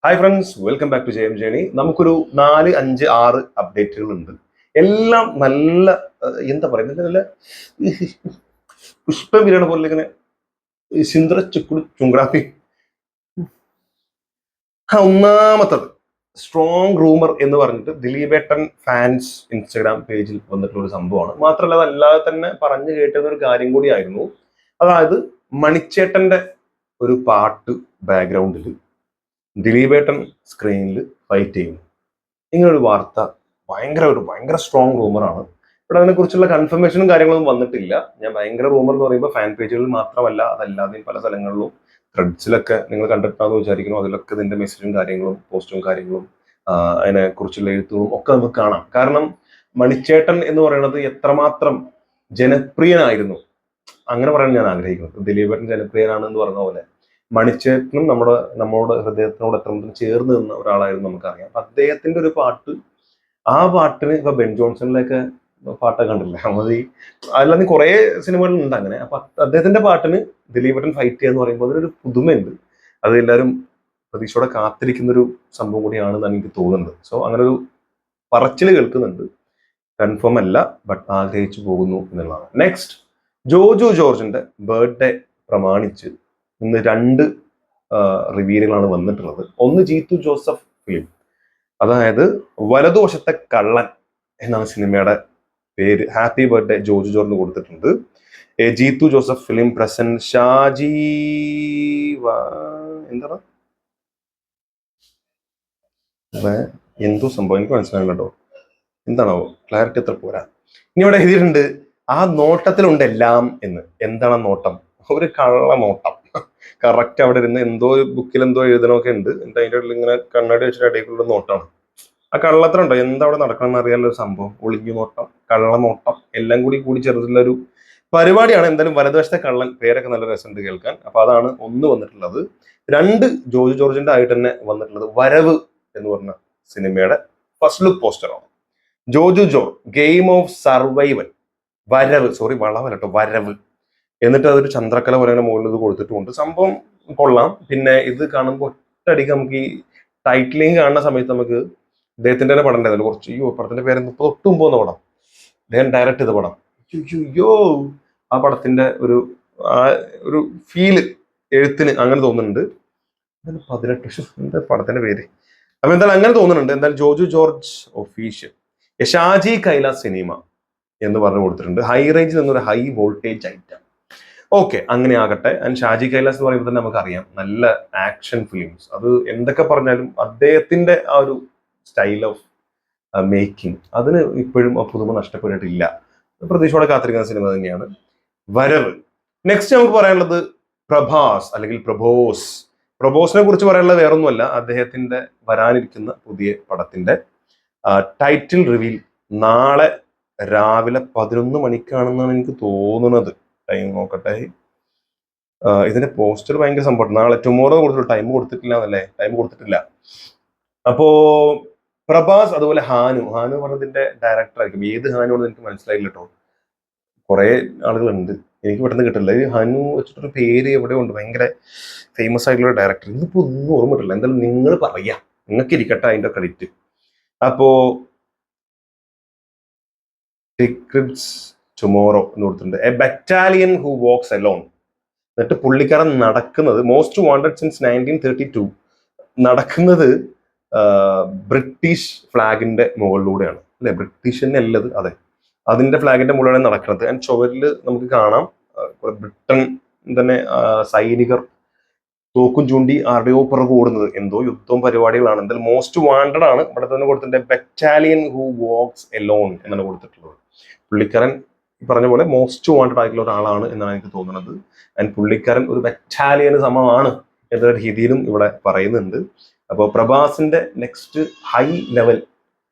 Hi friends, welcome back to Jayam journey. നമുക്കൊരു 4, 5, 6 അപ്ഡേറ്റുകളുണ്ട്. എല്ലാം നല്ല എന്താ പറയുക, നല്ല പുഷ്പം വിരണ പോലെ ഇങ്ങനെ സിന്ദര ചുക്കുളു ചുങ്കാപ്പി. ഒന്നാമത്തത് സ്ട്രോങ് റൂമർ എന്ന് പറഞ്ഞിട്ട് ദിലീപേട്ടൻ ഫാൻസ് ഇൻസ്റ്റഗ്രാം പേജിൽ വന്നിട്ടുള്ള ഒരു സംഭവമാണ്. മാത്രമല്ല അതല്ലാതെ തന്നെ പറഞ്ഞു കേട്ടുന്ന ഒരു കാര്യം കൂടിയായിരുന്നു. അതായത് മണിച്ചേട്ടന്റെ ഒരു പാട്ട് ബാക്ക്ഗ്രൗണ്ടിൽ ദിലീപേട്ടൻ സ്ക്രീനിൽ ഫൈറ്റ് ചെയ്യുന്നു. ഇങ്ങനൊരു വാർത്ത ഭയങ്കര സ്ട്രോങ് റൂമറാണ്. ഇവിടെ അതിനെക്കുറിച്ചുള്ള കൺഫർമേഷനും കാര്യങ്ങളൊന്നും വന്നിട്ടില്ല. ഞാൻ ഭയങ്കര റൂമർ എന്ന് പറയുമ്പോൾ ഫാൻ പേജുകളിൽ മാത്രമല്ല, അതല്ലാതെയും പല സ്ഥലങ്ങളിലും ത്രെഡ്സിലൊക്കെ നിങ്ങൾ കണ്ടിട്ടാന്ന് വിചാരിക്കുന്നു. അതിലൊക്കെ ഇതിന്റെ മെസ്സേജും കാര്യങ്ങളും പോസ്റ്റും കാര്യങ്ങളും അതിനെ കുറിച്ചുള്ള എഴുത്തും ഒക്കെ നമുക്ക് കാണാം. കാരണം മണിച്ചേട്ടൻ എന്ന് പറയുന്നത് എത്രമാത്രം ജനപ്രിയനായിരുന്നു, അങ്ങനെ പറയാൻ ഞാൻ ആഗ്രഹിക്കുന്നത്. ദിലീപേട്ടൻ ജനപ്രിയനാണെന്ന് പറഞ്ഞ പോലെ മണിച്ചേട്ടനും നമ്മുടെ ഹൃദയത്തിനോട് എത്രമാത്രം ചേർന്ന് നിന്ന ഒരാളായിരുന്നു നമുക്കറിയാം. അപ്പൊ അദ്ദേഹത്തിന്റെ ഒരു പാട്ട്, ആ പാട്ടിന് ഇപ്പൊ ബെൻ ജോൺസണിലൊക്കെ പാട്ടൊക്കെ കണ്ടില്ലേ, മതി അല്ലാതെ കുറെ സിനിമകളുണ്ട് അങ്ങനെ. അപ്പൊ അദ്ദേഹത്തിന്റെ പാട്ടിന് ദിലീപേട്ടൻ ഫൈറ്റ് ചെയ്യാന്ന് പറയുമ്പോൾ അതിനൊരു പുതുമയുണ്ട്. അത് എല്ലാവരും പ്രതീക്ഷയോടെ കാത്തിരിക്കുന്ന ഒരു സംഭവം കൂടിയാണെന്നാണ് എനിക്ക് തോന്നുന്നത്. സോ അങ്ങനെ ഒരു പറച്ചിൽ കേൾക്കുന്നുണ്ട്. കൺഫേം അല്ല, ബട്ട് ആഗ്രഹിച്ചു പോകുന്നു എന്നുള്ളതാണ്. നെക്സ്റ്റ്, ജോജു ജോർജിന്റെ ബർത്ത്ഡേ പ്രമാണിച്ച് ഇന്ന് 2 റിവീലുകളാണ് വന്നിട്ടുള്ളത്. ഒന്ന് ജീത്തു ജോസഫ് ഫിലിം, അതായത് വലതുവശത്തെ കള്ളൻ എന്നാണ് സിനിമയുടെ പേര്. ഹാപ്പി ബർത്ത്ഡേ ജോജു ജോർജിന് കൊടുത്തിട്ടുണ്ട്. Jeethu Joseph film present Shaji എന്താണ് എന്തോ സംഭവം എനിക്ക് മനസ്സിലായില്ല കേട്ടോ. എന്താണോ ക്ലാരിറ്റി എത്ര പോരാ. ഇനി ഇവിടെ എഴുതിയിട്ടുണ്ട് ആ നോട്ടത്തിലുണ്ട് എല്ലാം എന്ന്. എന്താണ് നോട്ടം? ഒരു കള്ള നോട്ടം. കറക്റ്റ് അവിടെ ഇരുന്ന് എന്തോ ബുക്കിൽ എന്തോ എഴുതണമൊക്കെ ഉണ്ട്. എന്നിട്ട് അതിൻ്റെ ഉള്ളിൽ ഇങ്ങനെ കണ്ണാടി വെച്ചിട്ട് ഇടയ്ക്കുള്ള നോട്ടാണ്. ആ കള്ളത്തിലുണ്ടോ എന്താ അവിടെ നടക്കണം എന്ന് അറിയാനുള്ള ഒരു സംഭവം. ഒളിഞ്ഞു നോട്ടം, കള്ളനോട്ടം എല്ലാം കൂടി ചേർന്നിട്ടുള്ള ഒരു പരിപാടിയാണ്. എന്തായാലും വലതുവശത്തെ കള്ളൻ പേരൊക്കെ നല്ല രസമുണ്ട് കേൾക്കാൻ. അപ്പൊ അതാണ് ഒന്ന് വന്നിട്ടുള്ളത്. 2 ജോജു ജോർജിന്റെ ആയിട്ട് തന്നെ വന്നിട്ടുള്ളത് വരവ് എന്ന് പറഞ്ഞ സിനിമയുടെ ഫസ്റ്റ് ലുക്ക് പോസ്റ്ററാണ്. Joju George game of survival, Varavu, sorry വളവല്ല കേട്ടോ, വരവ്. എന്നിട്ട് അതൊരു ചന്ദ്രക്കല പോലെ മുകളിൽ ഇത് കൊടുത്തിട്ടുണ്ട്. സംഭവം കൊള്ളാം. പിന്നെ ഇത് കാണുമ്പോൾ ഒറ്റയടിക്ക് നമുക്ക് ഈ ടൈറ്റിലിംഗ് കാണുന്ന സമയത്ത് നമുക്ക് ഇദ്ദേഹത്തിന്റെ തന്നെ പടം ഉണ്ടായിരുന്നു കുറച്ച്. പടത്തിന്റെ പേര് ഒട്ടും പോകുന്ന പടം, അദ്ദേഹം ഡയറക്ട് ചെയ്ത പടം. യോ ആ പടത്തിന്റെ ഒരു ഫീല് എഴുത്തിന് അങ്ങനെ തോന്നുന്നുണ്ട്. 18 എന്താ പടത്തിന്റെ പേര്? അപ്പൊ എന്തായാലും അങ്ങനെ തോന്നുന്നുണ്ട്. എന്തായാലും ജോജു ജോർജ് ഒഫീഷ്യൽ ഷാജി കൈലാസ് സിനിമ എന്ന് പറഞ്ഞു കൊടുത്തിട്ടുണ്ട്. ഹൈ റേഞ്ചിൽ നിന്നൊരു ഹൈ വോൾട്ടേജ് ഐറ്റം. ഓക്കെ, അങ്ങനെ ആകട്ടെ. ആൻഡ് ഷാജി കൈലാസ് എന്ന് പറയുമ്പോൾ തന്നെ നമുക്കറിയാം നല്ല ആക്ഷൻ ഫിലിംസ്. അത് എന്തൊക്കെ പറഞ്ഞാലും അദ്ദേഹത്തിന്റെ ആ ഒരു സ്റ്റൈൽ ഓഫ് മേക്കിംഗ് അതിന് ഇപ്പോഴും ആ പുതുമ നഷ്ടപ്പെട്ടിട്ടില്ല. പ്രതീക്ഷയോടെ കാത്തിരിക്കുന്ന സിനിമ തന്നെയാണ് വരവ്. നെക്സ്റ്റ് നമുക്ക് പറയാനുള്ളത് പ്രഭാസ് അല്ലെങ്കിൽ പ്രഭോസിനെ കുറിച്ച് പറയാനുള്ളത് വേറൊന്നുമല്ല, അദ്ദേഹത്തിന്റെ വരാനിരിക്കുന്ന പുതിയ പടത്തിന്റെ ടൈറ്റിൽ റിവീൽ നാളെ രാവിലെ 11 മണിക്കാണെന്നാണ് എനിക്ക് തോന്നുന്നത്. ടൈം നോക്കട്ടെ. ഇതിന്റെ പോസ്റ്റർ ഭയങ്കര സംഭവം. നാളെ ടുമോറോ കൊടുത്തിട്ടുള്ള ടൈം കൊടുത്തിട്ടില്ല. അപ്പോ പ്രഭാസ് അതുപോലെ ഹാനു പറഞ്ഞതിന്റെ ഡയറക്ടർ ആയിരിക്കും. ഏത് ഹാനു ആണെന്ന് എനിക്ക് മനസ്സിലായില്ല കേട്ടോ. കുറെ ആളുകളുണ്ട്, എനിക്ക് പെട്ടെന്ന് കിട്ടില്ല. ഈ ഹനു വെച്ചിട്ടൊരു പേര് എവിടെയോ ഉണ്ട്, ഭയങ്കര ഫേമസ് ആയിട്ടുള്ള ഡയറക്ടർ. ഇതിപ്പോ ഒന്നും ഓർമ്മ കിട്ടില്ല. എന്തായാലും നിങ്ങൾ പറയാ, നിങ്ങൾക്ക് ഇരിക്കട്ടെ അതിന്റെ ക്രെഡിറ്റ്. അപ്പോ ടുമോറോ എന്ന് കൊടുത്തിട്ടുണ്ട്. A battalion who wax alone. എന്നിട്ട് പുള്ളിക്കാരൻ നടക്കുന്നത് മോസ്റ്റ് വാണ്ടഡ് സിൻസ് 1932 നടക്കുന്നത് ബ്രിട്ടീഷ് ഫ്ലാഗിന്റെ മുകളിലൂടെയാണ് അല്ലെ? ബ്രിട്ടീഷ് തന്നെ അല്ലത്, അതെ, അതിന്റെ ഫ്ലാഗിന്റെ മുകളിലാണ് നടക്കുന്നത്. ആൻഡ് ചുവരിൽ നമുക്ക് കാണാം ബ്രിട്ടൻ തന്നെ സൈനികർ തോക്കും ചൂണ്ടി ആരുടെയോ പുറകെ ഓടുന്നത്. എന്തോ യുദ്ധവും പരിപാടികളാണ്. എന്തായാലും മോസ്റ്റ് വാണ്ടഡ് ആണ്. ഇവിടെ തന്നെ കൊടുത്തിട്ടുണ്ട് ബറ്റാലിയൻ ഹു വാക്സ് എലോൺ എന്നാണ് കൊടുത്തിട്ടുള്ളത്. പുള്ളിക്കാരൻ പറഞ്ഞ പോലെ മോസ്റ്റ് വാണ്ടഡ് ആയിട്ടുള്ള ഒരാളാണ് എന്നാണ് എനിക്ക് തോന്നുന്നത്. ആൻഡ് പുള്ളിക്കാരൻ ഒരു ബറ്റാലിയന് സമമാണ് എന്ന രീതിയിലും ഇവിടെ പറയുന്നുണ്ട്. അപ്പോൾ പ്രഭാസിന്റെ നെക്സ്റ്റ് ഹൈ ലെവൽ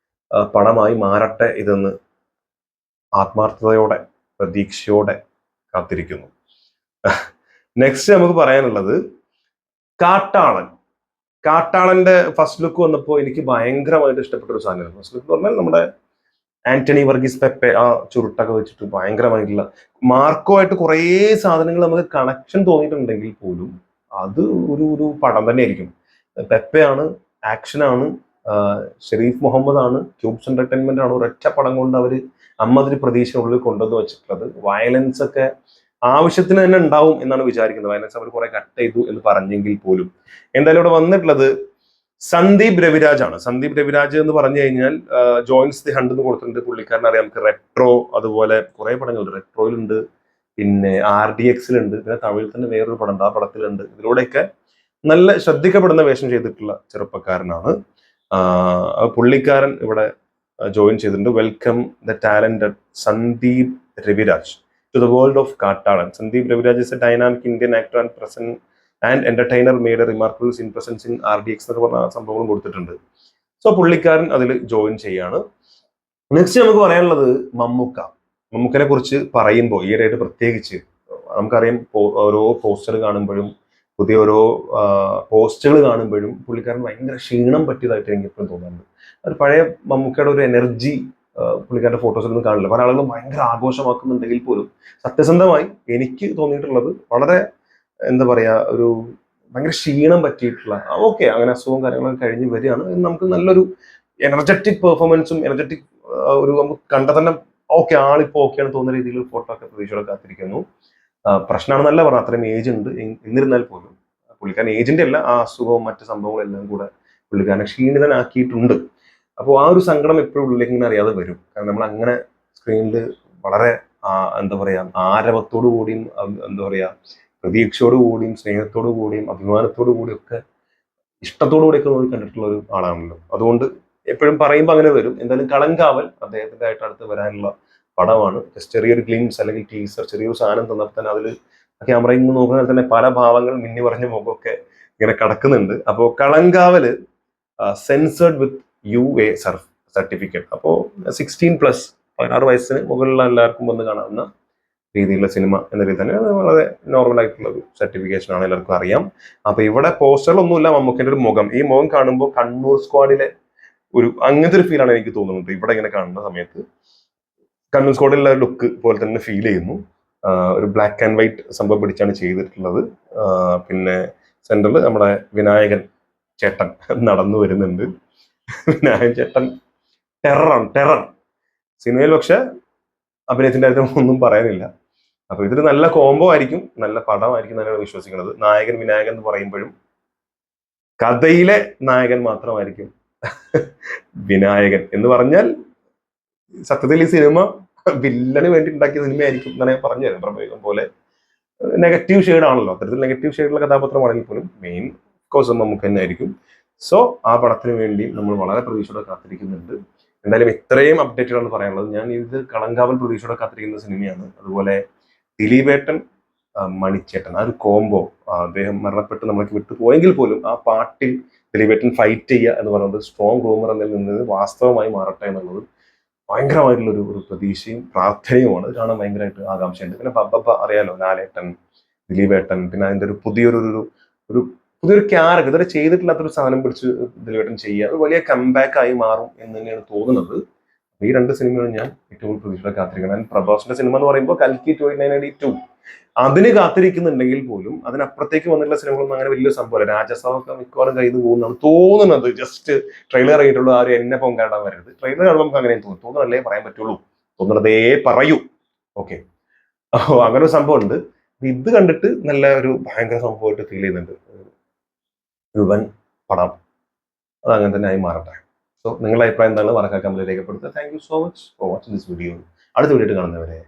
പടമായി മാറട്ടെ ഇതെന്ന് ആത്മാർത്ഥതയോടെ പ്രതീക്ഷയോടെ കാത്തിരിക്കുന്നു. നെക്സ്റ്റ് നമുക്ക് പറയാനുള്ളത് കാട്ടാളന്റെ ഫസ്റ്റ് ലുക്ക് വന്നപ്പോൾ എനിക്ക് ഭയങ്കരമായിട്ട് ഇഷ്ടപ്പെട്ട ഒരു സാധനമാണ്. ഫസ്റ്റ് ലുക്ക് എന്ന് പറഞ്ഞാൽ നമ്മുടെ ആന്റണി വർഗീസ് പെപ്പെ ആ ചുരുട്ടൊക്കെ വെച്ചിട്ട് ഭയങ്കരമായിട്ടുള്ള മാർക്കോ ആയിട്ട് കുറേ സാധനങ്ങൾ നമുക്ക് കണക്ഷൻ തോന്നിയിട്ടുണ്ടെങ്കിൽ പോലും അത് ഒരു പടം തന്നെ ആയിരിക്കും. പെപ്പയാണ്, ആക്ഷനാണ്, ഷെരീഫ് മുഹമ്മദ് ആണ്, ക്യൂബ്സ് എന്റർടൈൻമെന്റ് ആണ്. ഒരൊറ്റ പടം കൊണ്ട് അവർ അമ്മതിരി പ്രതീക്ഷ ഉള്ളിൽ കൊണ്ടുവന്ന് വെച്ചിട്ടുള്ളത്. വയലൻസ് ഒക്കെ ആവശ്യത്തിന് തന്നെ ഉണ്ടാവും എന്നാണ് വിചാരിക്കുന്നത്. വയലൻസ് അവർ കുറെ കട്ട് ചെയ്തു എന്ന് പറഞ്ഞെങ്കിൽ പോലും. എന്തായാലും ഇവിടെ വന്നിട്ടുള്ളത് സന്ദീപ് രവിരാജ് ആണ്. സന്ദീപ് രവിരാജ് എന്ന് പറഞ്ഞു കഴിഞ്ഞാൽ ജോയിൻസ് ദി ഹണ്ട് എന്ന് കൊടുത്തിട്ടുണ്ട്. പുള്ളിക്കാരനെ അറിയാം നമുക്ക്. റെട്രോ, അതുപോലെ കുറെ പടങ്ങളുണ്ട്. റെട്രോയിലുണ്ട്, പിന്നെ RDX-ലുണ്ട്, പിന്നെ തമിഴിൽ തന്നെ വേറൊരു പടം ഉണ്ട്, ആ പടത്തിലുണ്ട്. ഇതിലൂടെയൊക്കെ നല്ല ശ്രദ്ധിക്കപ്പെടുന്ന വേഷം ചെയ്തിട്ടുള്ള ചെറുപ്പക്കാരനാണ്. പുള്ളിക്കാരൻ ഇവിടെ ജോയിൻ ചെയ്തിട്ടുണ്ട്. Welcome the talented Sandeep Raviraj to the world of Kattalan. Sandeep Raviraj is a dynamic Indian actor and present and entertainer made a remarkable in presence in RDX എന്നൊക്കെ പറഞ്ഞ സംഭവങ്ങളും കൊടുത്തിട്ടുണ്ട്. സോ പുള്ളിക്കാരൻ അതിൽ ജോയിൻ ചെയ്യാണ്. നെക്സ്റ്റ് നമുക്ക് പറയാനുള്ളത് മമ്മൂക്ക. മമ്മൂക്കനെ കുറിച്ച് പറയുമ്പോൾ ഈയിടെയായിട്ട് പ്രത്യേകിച്ച് നമുക്കറിയാം, ഓരോ പോസ്റ്റർ കാണുമ്പോഴും പുതിയ ഓരോ പോസ്റ്റുകൾ കാണുമ്പോഴും പുള്ളിക്കാരൻ ഭയങ്കര ക്ഷീണം പറ്റിയതായിട്ട് എനിക്ക് എപ്പോഴും തോന്നുന്നുണ്ട്. ഒരു പഴയ മമ്മൂക്കയുടെ ഒരു എനർജി പുള്ളിക്കാരുടെ ഫോട്ടോസിലൊന്നും കാണില്ല. പല ആളുകളും ഭയങ്കര ആഘോഷമാക്കുന്നുണ്ടെങ്കിൽ പോലും സത്യസന്ധമായി എനിക്ക് തോന്നിയിട്ടുള്ളത് വളരെ എന്താ പറയാ, ഒരു ഭയങ്കര ക്ഷീണം പറ്റിയിട്ടുള്ള, ഓക്കെ അങ്ങനെ അസുഖവും കാര്യങ്ങളൊക്കെ കഴിഞ്ഞ് വരികയാണ്, നമുക്ക് നല്ലൊരു എനർജറ്റിക് പെർഫോമൻസും എനർജറ്റിക് ഒരു നമുക്ക് കണ്ട തന്നെ ഓക്കെ ആളിപ്പോ ഓക്കെയാണ് തോന്നുന്ന രീതിയിൽ ഫോട്ടോ ഒക്കെ പ്രതീക്ഷയോടെ കാത്തിരിക്കുന്നു. പ്രശ്നമാണെന്നല്ല പറഞ്ഞത്, അത്രയും ഏജ് ഉണ്ട്. എന്നിരുന്നാൽ പോലും പുള്ളിക്കാരൻ ഏജിന്റെ അല്ല, ആ അസുഖവും മറ്റു സംഭവങ്ങളും എല്ലാം കൂടെ പുള്ളിക്കാരനെ ക്ഷീണിതനാക്കിയിട്ടുണ്ട്. അപ്പോൾ ആ ഒരു സങ്കടം എപ്പോഴും ഉള്ളിലേക്ക് ഇങ്ങനെ അറിയാതെ വരും. കാരണം നമ്മൾ അങ്ങനെ സ്ക്രീനിൽ വളരെ എന്താ പറയാ, ആരവത്തോടു കൂടിയും എന്താ പറയാ പ്രതീക്ഷയോടു കൂടിയും സ്നേഹത്തോടു കൂടിയും അഭിമാനത്തോടു കൂടിയും ഒക്കെ ഇഷ്ടത്തോടു കൂടിയൊക്കെ നോക്കി കണ്ടിട്ടുള്ള ഒരു ആളാണല്ലോ. അതുകൊണ്ട് എപ്പോഴും പറയുമ്പോൾ അങ്ങനെ വരും. എന്തായാലും കളങ്കാവൽ അദ്ദേഹത്തിന്റെ ആയിട്ട് അടുത്ത് വരാനുള്ള പടമാണ്. ജസ്റ്റ് ചെറിയൊരു ഗ്ലിംസ് അല്ലെങ്കിൽ ടീസർ, ചെറിയൊരു സാധനം തന്നപ്പോൾ തന്നെ അതിൽ ക്യാമറയിൽ നിന്ന് നോക്കുന്നത് തന്നെ പല ഭാവങ്ങൾ മിന്നി പറഞ്ഞ മുഖമൊക്കെ ഇങ്ങനെ കിടക്കുന്നുണ്ട്. അപ്പോൾ കളങ്കാവല് സെൻസേർഡ് വിത്ത് UA സർട്ടിഫിക്കറ്റ്. അപ്പോൾ 16+, 16 വയസ്സിന് മുകളിലുള്ള എല്ലാവർക്കും വന്ന് കാണാവുന്ന രീതിയിലുള്ള സിനിമ എന്ന രീതി തന്നെ വളരെ നോർമൽ ആയിട്ടുള്ള ഒരു സർട്ടിഫിക്കേഷൻ ആണ്, എല്ലാവർക്കും അറിയാം. അപ്പൊ ഇവിടെ പോസ്റ്ററിലൊന്നുമില്ല മമ്മൂക്കിന്റെ ഒരു മുഖം. ഈ മുഖം കാണുമ്പോൾ കണ്ണൂർ സ്ക്വാഡിലെ ഒരു അങ്ങനത്തെ ഒരു ഫീലാണ് എനിക്ക് തോന്നുന്നത്. ഇവിടെ ഇങ്ങനെ കാണുന്ന സമയത്ത് കണ്ണൂർ സ്ക്വാഡിലുള്ള ലുക്ക് പോലെ തന്നെ ഫീൽ ചെയ്യുന്നു. ഒരു ബ്ലാക്ക് ആൻഡ് വൈറ്റ് സംഭവം പിടിച്ചാണ് ചെയ്തിട്ടുള്ളത്. പിന്നെ സെന്ററിൽ നമ്മുടെ വിനായകൻ ചേട്ടൻ നടന്നു വരുന്നുണ്ട്. വിനായകൻ ചേട്ടൻ ടെററാണ്, ടെറർ സിനിമയിൽ. പക്ഷെ അഭിനയത്തിന്റെ കാര്യത്തിൽ ഒന്നും പറയാനില്ല. അപ്പൊ ഇതൊരു നല്ല കോംബോ ആയിരിക്കും, നല്ല പടമായിരിക്കും എന്നാണ് വിശ്വസിക്കുന്നത്. നായകൻ വിനായകൻ എന്ന് പറയുമ്പോഴും കഥയിലെ നായകൻ മാത്രമായിരിക്കും വിനായകൻ എന്ന് പറഞ്ഞാൽ സത്യത്തിൽ ഈ സിനിമ വില്ലന് വേണ്ടി ഉണ്ടാക്കിയ സിനിമയായിരിക്കും എന്നാണ് ഞാൻ പറഞ്ഞു തരാം. പ്രമേയം പോലെ നെഗറ്റീവ് ഷെയ്ഡ് ആണല്ലോ, അത്തരത്തിൽ നെഗറ്റീവ് ഷെയ്ഡുള്ള കഥാപാത്രമാണെങ്കിൽ പോലും മെയിൻ കോഴ്സ് നമുക്ക് തന്നെ ആയിരിക്കും. സോ ആ പടത്തിന് വേണ്ടി നമ്മൾ വളരെ പ്രതീക്ഷയോടെ കാത്തിരിക്കുന്നുണ്ട്. എന്തായാലും ഇത്രയും അപ്ഡേറ്റുകളാണ് പറയാനുള്ളത്. ഞാൻ ഇത് കളങ്കാവൽ പ്രതീക്ഷയോടെ കാത്തിരിക്കുന്ന സിനിമയാണ്. അതുപോലെ ദിലീപേട്ടൻ മണിച്ചേട്ടൻ, ആ ഒരു കോംബോ, അദ്ദേഹം മരണപ്പെട്ട് നമ്മൾക്ക് വിട്ടു പോയെങ്കിൽ പോലും ആ പാട്ടിൽ ദിലീപേട്ടൻ ഫൈറ്റ് ചെയ്യുക എന്ന് പറയുന്നത് സ്ട്രോങ് റൂമർ എന്നതിൽ നിന്ന് വാസ്തവമായി മാറട്ടെ എന്നുള്ളത് ഭയങ്കരമായിട്ടുള്ള ഒരു പ്രതീക്ഷയും പ്രാർത്ഥനയുമാണ്. അത് കാണാൻ ഭയങ്കരമായിട്ട് ആകാംക്ഷയുണ്ട്. പിന്നെ ബബ്ബ അറിയാലോ, ലാലേട്ടൻ, ദിലീപേട്ടൻ, പിന്നെ അതിന്റെ ഒരു പുതിയൊരു ക്യാരക്ടർ ഇതുവരെ ചെയ്തിട്ടില്ലാത്തൊരു സാധനം പിടിച്ച് ദിലീപേട്ടൻ ചെയ്യുക, ഒരു വലിയ കംബാക്ക് ആയി മാറും എന്ന് തന്നെയാണ് തോന്നുന്നത്. ഈ രണ്ട് സിനിമകളും ഞാൻ ഏറ്റവും പ്രതീക്ഷയോടെ കാത്തിരിക്കണം. പ്രഭാസിന്റെ സിനിമ എന്ന് പറയുമ്പോൾ കൽക്കി 2982 അതിന് കാത്തിരിക്കുന്നുണ്ടെങ്കിൽ പോലും അതിനപ്പുറത്തേക്ക് വന്നിട്ടുള്ള സിനിമകളൊന്നും അങ്ങനെ വലിയ സംഭവമല്ല. രാജസഭയൊക്കെ മിക്കവാറും കയ്യിൽ പോകുന്നതാണ് തോന്നുന്നത്. ജസ്റ്റ് ട്രെയിലർ ആയിട്ടുള്ളൂ, ആരും എന്നെ പൊങ്കാടാൻ വരരുത്. ട്രെയിലർ കാണുമ്പോൾ നമുക്ക് അങ്ങനെ തോന്നുന്നല്ലേ പറയാൻ പറ്റുള്ളൂ, തോന്നുന്നതേ പറയൂ. ഓക്കെ, അപ്പോ അങ്ങനെ ഒരു സംഭവം ഉണ്ട്. ഇത് കണ്ടിട്ട് നല്ല ഒരു ഭയങ്കര സംഭവമായിട്ട് ഫീൽ ചെയ്യുന്നുണ്ട്. ഒരു വൻ പടം അത് അങ്ങനെ തന്നെ ആയി മാറട്ടെ. സോ നിങ്ങളുടെ അഭിപ്രായം എന്താണ് മറക്കാൻ കമന്റിൽ രേഖപ്പെടുത്തുക. Thank you so much for watching this video. അടുത്ത വീഡിയോ കാണുന്നവരെ